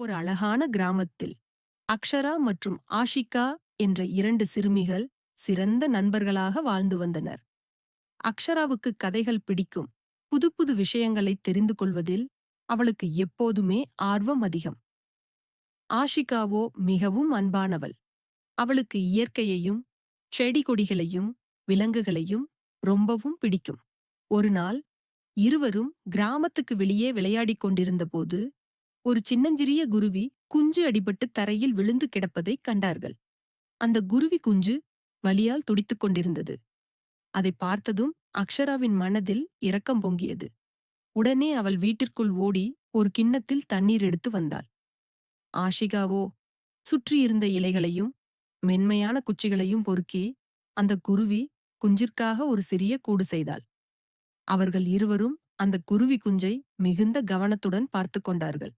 ஒரு அழகான கிராமத்தில் அக்ஷரா மற்றும் ஆஷிகா என்ற இரண்டு சிறுமிகள் சிறந்த நண்பர்களாக வாழ்ந்து வந்தனர். அக்ஷராவுக்கு கதைகள் பிடிக்கும். புது புது விஷயங்களை தெரிந்து கொள்வதில் அவளுக்கு எப்போதுமே ஆர்வம் அதிகம். ஆஷிகாவோ மிகவும் அன்பானவள். அவளுக்கு இயற்கையையும் செடி கொடிகளையும் விலங்குகளையும் ரொம்பவும் பிடிக்கும். ஒரு நாள் இருவரும் கிராமத்துக்கு வெளியே விளையாடிக் கொண்டிருந்தபோது ஒரு சின்னஞ்சிறிய குருவி குஞ்சு அடிபட்டு தரையில் விழுந்து கிடப்பதைக் கண்டார்கள். அந்த குருவி குஞ்சு வலியால் துடித்துக் கொண்டிருந்தது. அதை பார்த்ததும் அக்ஷராவின் மனதில் இரக்கம் பொங்கியது. உடனே அவள் வீட்டிற்குள் ஓடி ஒரு கிண்ணத்தில் தண்ணீர் எடுத்து வந்தாள். ஆஷிகாவோ சுற்றியிருந்த இலைகளையும் மென்மையான குச்சிகளையும் பொறுக்கி அந்த குருவி குஞ்சிற்காக ஒரு சிறிய கூடு செய்தாள். அவர்கள் இருவரும் அந்த குருவி குஞ்சை மிகுந்த கவனத்துடன் பார்த்து கொண்டார்கள்.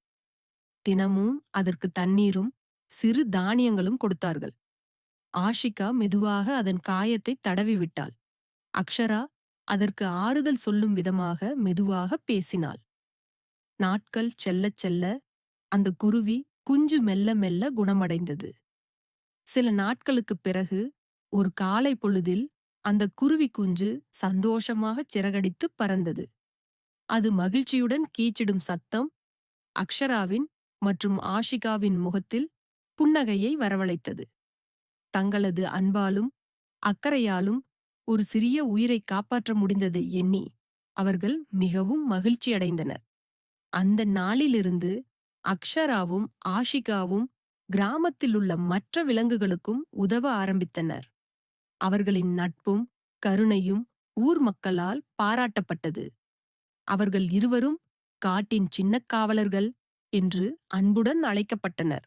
தினமும் அதற்கு தண்ணீரும் சிறு தானியங்களும் கொடுத்தார்கள். ஆஷிகா மெதுவாக அதன் காயத்தை தடவி விட்டாள். அக்ஷரா அதற்கு ஆறுதல் சொல்லும் விதமாக மெதுவாக பேசினாள். நாட்கள் செல்லச் செல்ல அந்த குருவி குஞ்சு மெல்ல மெல்ல குணமடைந்தது. சில நாட்களுக்குப் பிறகு ஒரு காலை பொழுதில் அந்த குருவி குஞ்சு சந்தோஷமாக சிறகடித்து பறந்தது. அது மகிழ்ச்சியுடன் கீச்சிடும் சத்தம் அக்ஷராவின் மற்றும் ஆஷிகாவின் முகத்தில் புன்னகையை வரவழைத்தது. தங்களது அன்பாலும் அக்கறையாலும் ஒரு சிறிய உயிரை காப்பாற்ற முடிந்ததை எண்ணி அவர்கள் மிகவும் மகிழ்ச்சியடைந்தனர். அந்த நாளிலிருந்து அக்ஷராவும் ஆஷிகாவும் கிராமத்தில் உள்ள மற்ற விலங்குகளுக்கும் உதவ ஆரம்பித்தனர். அவர்களின் நட்பும் கருணையும் ஊர் மக்களால் பாராட்டப்பட்டது. அவர்கள் இருவரும் காட்டின் சின்னக் காவலர்கள் என்று அன்புடன் அழைக்கப்பட்டனர்.